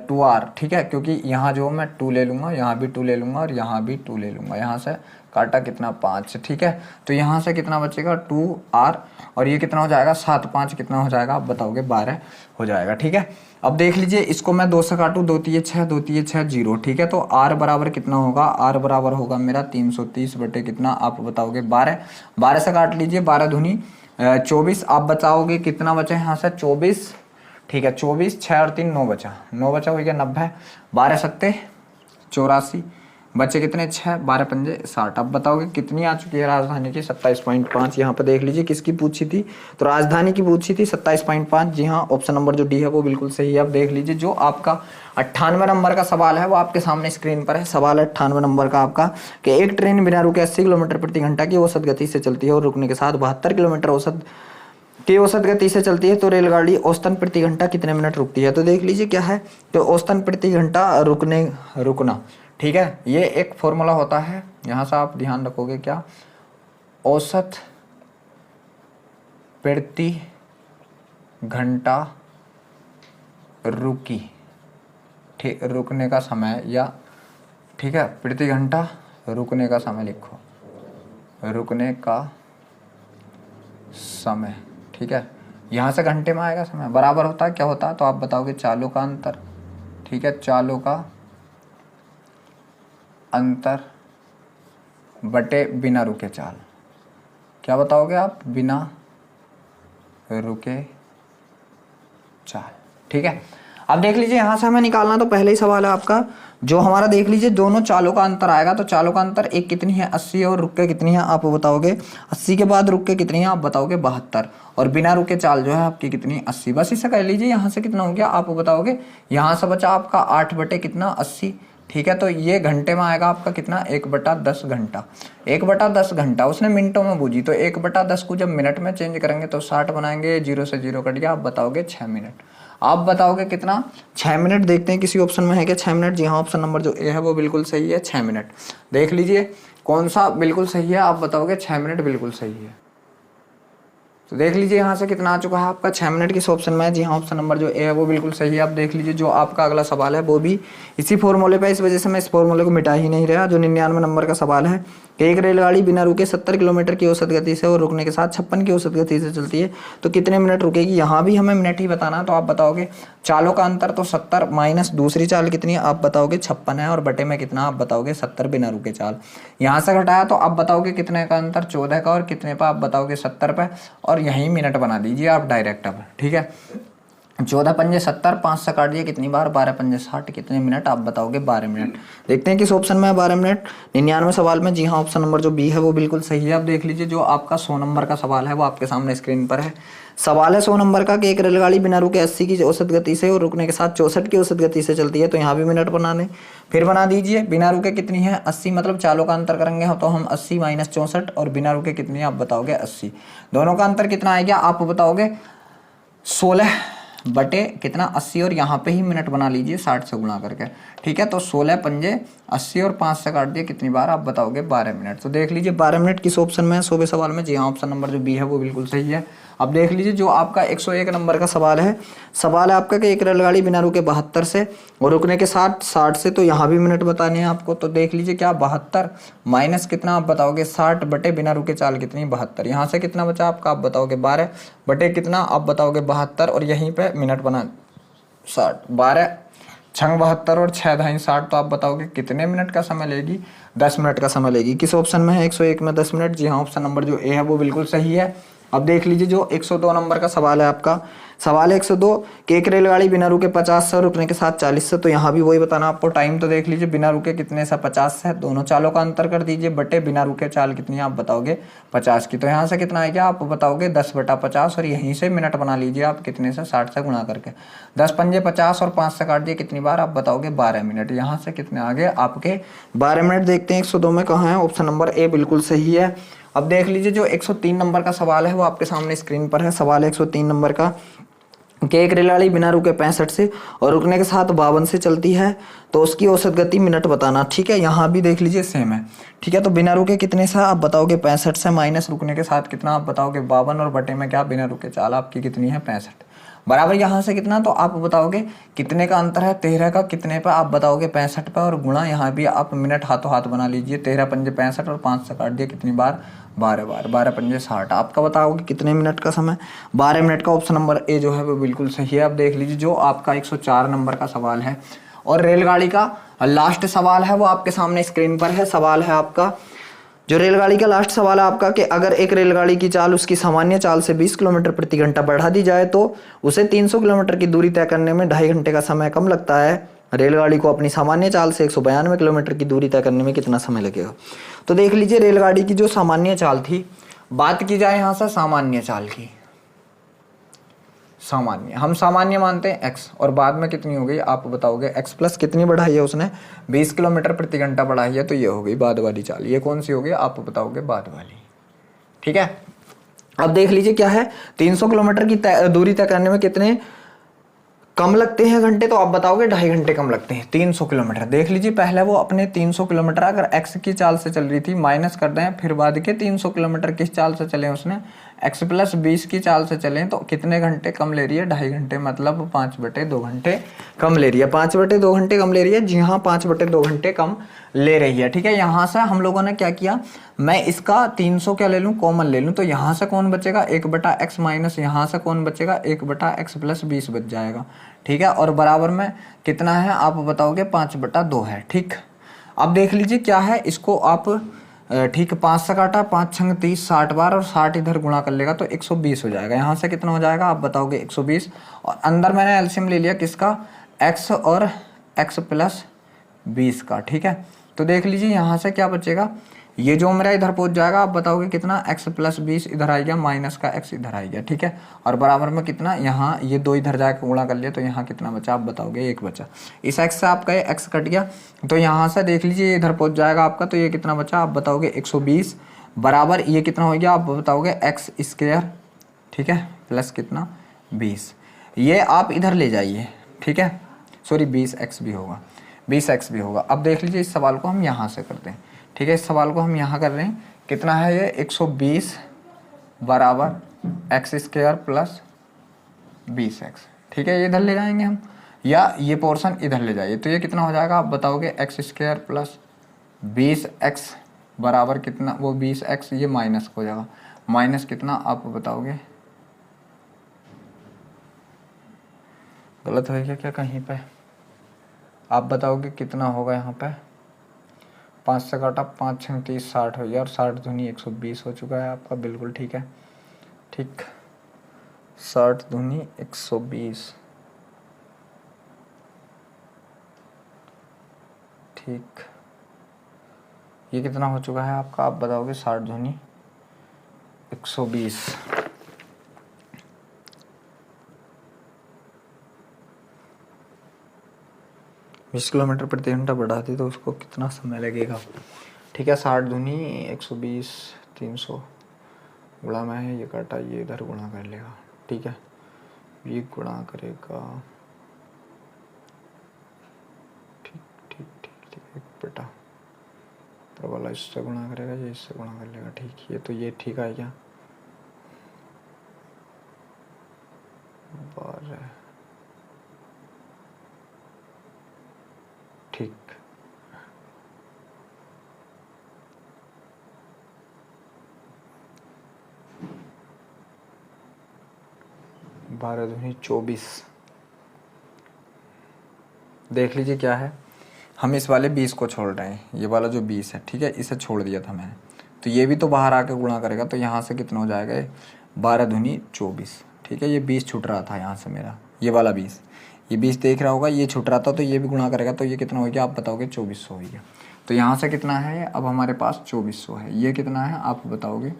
S1: 2r, ठीक है। क्योंकि यहाँ जो मैं 2 ले लूँगा, यहाँ भी 2 ले लूँगा और यहाँ भी 2 ले लूँगा, यहाँ से काटा कितना 5, ठीक है। तो यहाँ से कितना बचेगा 2r, और ये कितना हो जाएगा 7, 5 कितना हो जाएगा आप बताओगे 12 हो जाएगा, ठीक है। अब देख लीजिए इसको मैं 2 से काटूँ, 2 तिये 6, 2 तिये 6 0, ठीक है। तो r बराबर कितना होगा, r बराबर होगा मेरा 330 बटे कितना आप बताओगे 12। 12 से काट लीजिए, 12 दूनी 24, आप बताओगे कितना बचा यहाँ से 24, ठीक है। 24, 6 और 3 9 बचा, 9 बचा हो गया 90, 12 सत्ते 84, बचे कितने 6, 12 पंजे 60। अब बताओगे कितनी आ चुकी है राजधानी की 27.5। यहाँ पर देख लीजिए किसकी पूछी थी, तो राजधानी की पूछी थी 27.5। जी हाँ, ऑप्शन नंबर जो डी है वो बिल्कुल सही है। अब देख लीजिए जो आपका 98 नंबर का सवाल है वो आपके सामने स्क्रीन पर है। सवाल 98 नंबर का आपका कि एक ट्रेन बिना रुके 80 किलोमीटर प्रति घंटा की औसत गति से चलती है और रुकने के साथ 72 किलोमीटर औसत गति से चलती है, तो रेलगाड़ी औसतन प्रति घंटा कितने मिनट रुकती है। तो देख लीजिए क्या है, तो औसतन प्रति घंटा रुकना, ठीक है। ये एक फॉर्मूला होता है, यहाँ से आप ध्यान रखोगे क्या, औसत प्रति घंटा रुकी, ठीक, रुकने का समय, या ठीक है प्रति घंटा रुकने का समय लिखो, रुकने का समय, ठीक है। यहाँ से घंटे में आएगा समय, बराबर होता है क्या होता है, तो आप बताओगे चालों का अंतर, ठीक है, चालों का अंतर बटे बिना रुके चाल। क्या बताओगे आप, बिना रुके चाल, ठीक है। अब देख लीजिए यहाँ से हमें निकालना, तो पहले ही सवाल है आपका जो हमारा, देख लीजिए दोनों चालों का अंतर आएगा, तो चालों का अंतर एक कितनी है 80 और रुक के कितनी है आप बताओगे 80 के बाद रुक के कितनी है आप बताओगे 72, और बिना रुके चाल जो है आपकी कितनी 80। बस इसे कह लीजिए यहाँ से कितना हो गया आप बताओगे, यहाँ से बचा आपका 8 बटे कितना 80, ठीक है। तो ये घंटे में आएगा आपका कितना 1/10 घंटा, 1/10 घंटा उसने मिनटों में बूझी, तो 1/10 को जब मिनट में चेंज करेंगे तो 60 बनाएंगे, 0 से 0 कट गया, आप बताओगे 6 मिनट। आप बताओगे कितना 6 मिनट। देखते हैं किसी ऑप्शन में है क्या 6 मिनट। जी हाँ, ऑप्शन नंबर जो ए है वो बिल्कुल सही है, 6 मिनट। देख लीजिए कौन सा बिल्कुल सही है, आप बताओगे 6 मिनट बिल्कुल सही है। तो देख लीजिए यहाँ से कितना आ चुका है आपका 6 मिनट किस ऑप्शन में है। जी हाँ, ऑप्शन नंबर जो ए है वो बिल्कुल सही है। आप देख लीजिए जो आपका अगला सवाल है वो भी इसी फॉर्मूले पे, इस वजह से मैं इस फॉर्मूले को मिटा ही नहीं रहा। जो 99 नंबर का सवाल है कि एक रेलगाड़ी बिना रुके 70 किलोमीटर की औसत गति से और रुकने के साथ 56 की औसत गति से चलती है, तो कितने मिनट रुकेगी। यहाँ भी हमें मिनट ही बताना, तो आप बताओगे चालों का अंतर तो 70 माइनस दूसरी चाल कितनी है आप बताओगे 56 है, और बटे में कितना आप बताओगे 70 बिना रुके चाल। यहाँ से घटाया तो आप बताओगे कितने का अंतर 14 का, और कितने पर आप बताओगे 70 पे, और यहीं मिनट बना दीजिए आप डायरेक्ट अब, ठीक है। 14 पंजे 70, 5 से काट दिए कितनी बार 12 पंजे 60, कितने मिनट आप बताओगे 12 मिनट। देखते हैं किस ऑप्शन में है 12 मिनट 99 सवाल में। जी हाँ, ऑप्शन नंबर जो बी है वो बिल्कुल सही है। अब देख लीजिए जो आपका 100 नंबर का सवाल है वो आपके सामने स्क्रीन पर है। सवाल है 100 नंबर का कि एक रेलगाड़ी बिना रुके 80 की औसत गति से और रुकने के साथ 64 की औसत गति से चलती है, तो यहाँ भी मिनट बनाने, फिर बना दीजिए। बिना रुके कितनी है 80, मतलब चालों का अंतर करेंगे तो हम 80 माइनस 64, और बिना रुके कितनी है आप बताओगे 80। दोनों का अंतर कितना आएगा आप बताओगे 16 बटे कितना 80, और यहाँ पे ही मिनट बना लीजिए 60 से गुणा करके, ठीक है। तो 16 पंजे 80 और 5 से काट दिए कितनी बार आप बताओगे 12 मिनट। तो देख लीजिए 12 मिनट किस ऑप्शन में है 100वें सवाल में। जी हाँ, ऑप्शन नंबर जो बी है वो बिल्कुल सही है। अब देख लीजिए जो आपका 101 नंबर का सवाल है। सवाल है आपका कि एक रेलगाड़ी बिना रुके 72 से और रुकने के साथ 60 से, तो यहाँ भी मिनट बताने हैं आपको। तो देख लीजिए क्या 72 माइनस कितना आप बताओगे 60 बटे बिना रुके चाल कितनी 72। यहाँ से कितना बचा आपका आप बताओगे 12 बटे कितना आप बताओगे 72, और यहीं पे मिनट बना 60, 12 छंग 72 और 6 धाई 60, तो आप बताओगे कितने मिनट का समय लेगी? 10 मिनट का समय लेगी। किस ऑप्शन में है 101 में 10 मिनट? जी हाँ, ऑप्शन नंबर जो ए है वो बिल्कुल सही है। अब देख लीजिए जो 102 नंबर का सवाल है आपका, सवाल है 102 कि एक रेलगाड़ी बिना रुके 50 से और रुकने के साथ 40 से, तो यहाँ भी वही बताना आपको। टाइम तो देख लीजिए, बिना रुके कितने से 50 से, दोनों चालों का अंतर कर दीजिए, बटे बिना रुके चाल कितनी है आप बताओगे 50 की, तो यहाँ से कितना आएगा आप बताओगे 10/50, और यहीं से मिनट बना लीजिए आप कितने से 60 से गुणा करके, 10 पंजे 50 और 5 से काट दिए कितनी बार आप बताओगे 12 मिनट। यहाँ से कितने आ गए आपके 12 मिनट। देखते हैं 102 में कहाँ है, ऑप्शन नंबर ए बिल्कुल सही है। अब देख लीजिए जो 103 नंबर का सवाल है वो आपके सामने स्क्रीन पर है। सवाल है 103 नंबर का कि एक रेलगाड़ी बिना रुके 65 से और रुकने के साथ 52 से चलती है, तो उसकी औसत गति मिनट बताना। ठीक है, यहाँ भी देख लीजिए सेम है। ठीक है, तो बिना रुके कितने से आप बताओगे 65 से, माइनस रुकने के साथ कितना आप बताओगे 52, और बटे में क्या बिना रुके चाल आपकी कितनी है 65, बराबर यहाँ से कितना, तो आप बताओगे कितने का अंतर है 13 का, कितने पे आप बताओगे 65 पे, और गुणा यहाँ भी आप मिनट हाथों हाथ बना लीजिए, 13 पंजे 65 और 5 से काट दिए कितनी बार 12 बार, 12 पंजे 60, आपका बताओगे कितने मिनट का समय 12 मिनट का। ऑप्शन नंबर ए जो है वो बिल्कुल सही है। अब देख लीजिए जो आपका 104 नंबर का सवाल है और रेलगाड़ी का लास्ट सवाल है वो आपके सामने स्क्रीन पर है। सवाल है आपका जो रेलगाड़ी का लास्ट सवाल है आपका कि अगर एक रेलगाड़ी की चाल उसकी सामान्य चाल से 20 किलोमीटर प्रति घंटा बढ़ा दी जाए तो उसे 300 किलोमीटर की दूरी तय करने में 2.5 घंटे का समय कम लगता है। रेलगाड़ी को अपनी सामान्य चाल से 192 किलोमीटर की दूरी तय करने में कितना समय लगेगा? तो देख लीजिए रेलगाड़ी की जो सामान्य चाल थी, बात की जाए यहाँ से सामान्य चाल की, सामान्य हम सामान्य मानते हैं x, और बाद में कितनी हो गई आप बताओगे x प्लस कितनी बढ़ाई है उसने 20 किलोमीटर प्रति घंटा बढ़ाई है, तो ये हो गई बाद वाली चाल। ये कौन सी हो गई आप बताओगे बाद वाली। ठीक है, अब देख लीजिए क्या है 300 किलोमीटर की दूरी तय करने में कितने कम लगते हैं घंटे, तो आप बताओगे 2.5 घंटे कम लगते हैं 300 किलोमीटर। देख लीजिए पहले वो अपने 300 किलोमीटर अगर x की चाल से चल रही थी, माइनस कर रहे हैं, फिर बाद के 300 किलोमीटर किस चाल से चले उसने x प्लस 20 की चाल से चले, तो कितने घंटे कम ले रही है 2.5 घंटे, मतलब 5/2 घंटे कम ले रही है। 5/2 घंटे कम ले रही है, जी हाँ 5/2 घंटे कम ले रही है। ठीक है, यहाँ से हम लोगों ने क्या किया, मैं इसका 300 क्या ले लूँ कॉमन ले लूँ, तो यहाँ से कौन बचेगा 1/x माइनस यहाँ से कौन बचेगा 1/x प्लस 20 बच जाएगा। ठीक है, और बराबर में कितना है आप बताओगे 5/2 है। ठीक, अब देख लीजिए क्या है, इसको आप ठीक 5 से काटा, 5 छंग 30 60 बार, और 60 इधर गुणा कर लेगा तो 120 हो जाएगा। यहाँ से कितना हो जाएगा आप बताओगे 120, और अंदर मैंने एलसीएम ले लिया किसका x और x प्लस 20 का। ठीक है, तो देख लीजिए यहाँ से क्या बचेगा, ये जो मेरा इधर पहुंच जाएगा आप बताओगे कितना x प्लस 20 इधर आ गया, माइनस का x इधर आ गया। ठीक है, और बराबर में कितना यहाँ ये 2 इधर जाकर गुणा कर लिया, तो यहाँ कितना बचा आप बताओगे 1 बचा। इस x से आपका ये x कट गया, तो यहाँ से देख लीजिए इधर पहुंच जाएगा आपका, तो ये कितना बचा आप बताओगे 120, बराबर ये कितना हो गया आप बताओगे x स्क्वायर। ठीक है, प्लस कितना 20, ये आप इधर ले जाइए। ठीक है, सॉरी 20x भी होगा, 20x भी होगा। अब देख लीजिए इस सवाल को हम यहाँ से करते हैं। ठीक है, इस सवाल को हम यहाँ कर रहे हैं, कितना है ये 120 बराबर एक्स स्क्वायर प्लस 20x। ठीक है, ये इधर ले जाएंगे हम, या ये पोर्शन इधर ले जाइए, तो ये कितना हो जाएगा आप बताओगे एक्स स्क्वायर प्लस 20x बराबर कितना, वो 20x ये माइनस हो जाएगा, माइनस कितना आप बताओगे, गलत हो गया क्या कहीं पे, आप बताओगे कितना होगा यहाँ पे, 5 से काटा 5 छंग 30 60 हो गया, और 60 दूनी 120 हो चुका है आपका, बिल्कुल ठीक है। ठीक, 60 दूनी 120, ठीक, ये कितना हो चुका है आपका आप बताओगे 60 दूनी 120। बीस किलोमीटर प्रति घंटा बढ़ाती तो उसको कितना समय लगेगा। ठीक है, 60 दूनी 120, 300 गुणा में है, ये काटा ये इधर गुणा कर लेगा। ठीक है, ये गुणा करेगा, ठीक ठीक ठीक ठीक, एक बेटा पर वाला इससे गुणा करेगा, ये इससे गुणा कर लेगा। ठीक, ये तो ये ठीक है क्या, 12, ठीक, बारह दूनी 24, देख लीजिए क्या है, हम इस वाले 20 को छोड़ रहे हैं, ये वाला जो 20 है, ठीक है, इसे छोड़ दिया था मैंने, तो ये भी तो बाहर आके गुणा करेगा, तो यहाँ से कितना हो जाएगा, 12 दूनी 24, ठीक है, ये 20 छूट रहा था यहाँ से मेरा, ये वाला 20, ये 20 देख रहा होगा, ये छूट रहा था, तो ये भी गुणा करेगा, तो ये कितना हो गया आप बताओगे, 2400 हो गया। तो यहाँ से कितना है, अब हमारे पास 2400 है, ये कितना है आप बताओगे,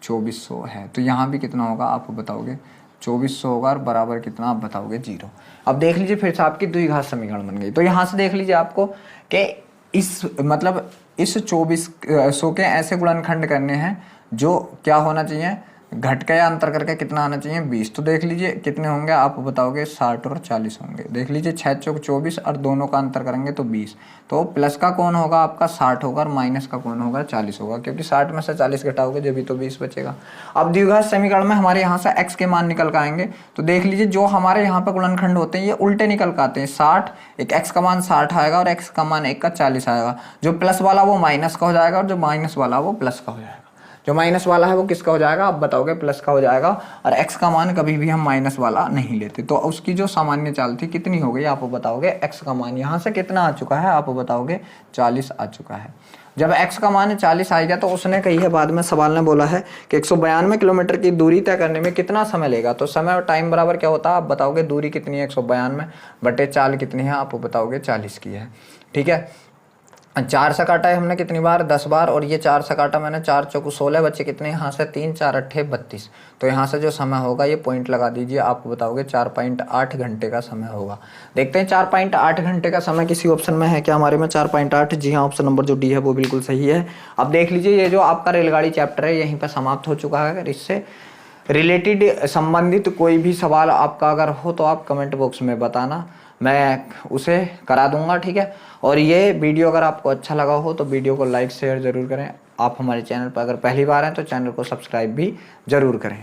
S1: 2400 है, तो यहाँ भी कितना होगा आप बताओगे, 2400 होगा, और बराबर कितना आप बताओगे, 0। अब देख लीजिए फिर से आपकी द्विघात समीकरण बन गई। तो यहाँ से देख लीजिए आपको कि इस मतलब इस 2400 के ऐसे गुणनखंड करने हैं जो क्या होना चाहिए, घट का या अंतर करके कितना आना चाहिए, 20। तो देख लीजिए कितने होंगे आप बताओगे, 60 और 40 होंगे। देख लीजिए 6 चौक 24 और दोनों का अंतर करेंगे तो 20। तो प्लस का कौन होगा आपका 60 होगा, और माइनस का कौन होगा 40 होगा, क्योंकि 60 में से 40 घटाओगे जब भी तो 20 बचेगा। अब द्विघात समीकरण में हमारे यहाँ से x के मान निकल कर आएंगे। तो देख लीजिए जो हमारे यहाँ पर गुणनखंड होते हैं ये उल्टे निकल कर आते हैं। 60 एक x का मान 60 आएगा और x का मान 1 का 40 आएगा। जो प्लस वाला वो माइनस का हो जाएगा और जो माइनस वाला वो प्लस का हो जाएगा। जो माइनस वाला है वो किसका हो जाएगा आप बताओगे, प्लस का हो जाएगा। और x का मान कभी भी हम माइनस वाला नहीं लेते। तो उसकी जो सामान्य चाल थी कितनी हो गई आप बताओगे, x का मान यहाँ से कितना आ चुका है आप बताओगे, 40 आ चुका है। जब x का मान 40 आएगा तो उसने कही है बाद में सवाल ने बोला है कि 192 किलोमीटर की दूरी तय करने में कितना समय लेगा। तो समय और टाइम बराबर क्या होता है आप बताओगे, दूरी कितनी है 192 बटे चाल कितनी है आप बताओगे 40 की है। ठीक है, 4 से काटा है हमने कितनी बार, 10 बार, और ये 4 से काटा मैंने, 4 चौक 16 बच्चे कितने, यहाँ से 3 4 8 32। तो यहाँ से जो समय होगा ये पॉइंट लगा दीजिए, आपको बताओगे 4.8 घंटे का समय होगा। देखते हैं 4.8 घंटे का समय किसी ऑप्शन में है क्या हमारे में 4.8। जी हाँ, ऑप्शन नंबर जो डी है वो बिल्कुल सही है। अब देख लीजिए ये जो आपका रेलगाड़ी चैप्टर है यहीं पर समाप्त हो चुका है। अगर इससे रिलेटेड संबंधित कोई भी सवाल आपका अगर हो तो आप कमेंट बॉक्स में बताना, मैं उसे करा दूंगा। ठीक है, और ये वीडियो अगर आपको अच्छा लगा हो तो वीडियो को लाइक शेयर ज़रूर करें। आप हमारे चैनल पर अगर पहली बार हैं तो चैनल को सब्सक्राइब भी ज़रूर करें।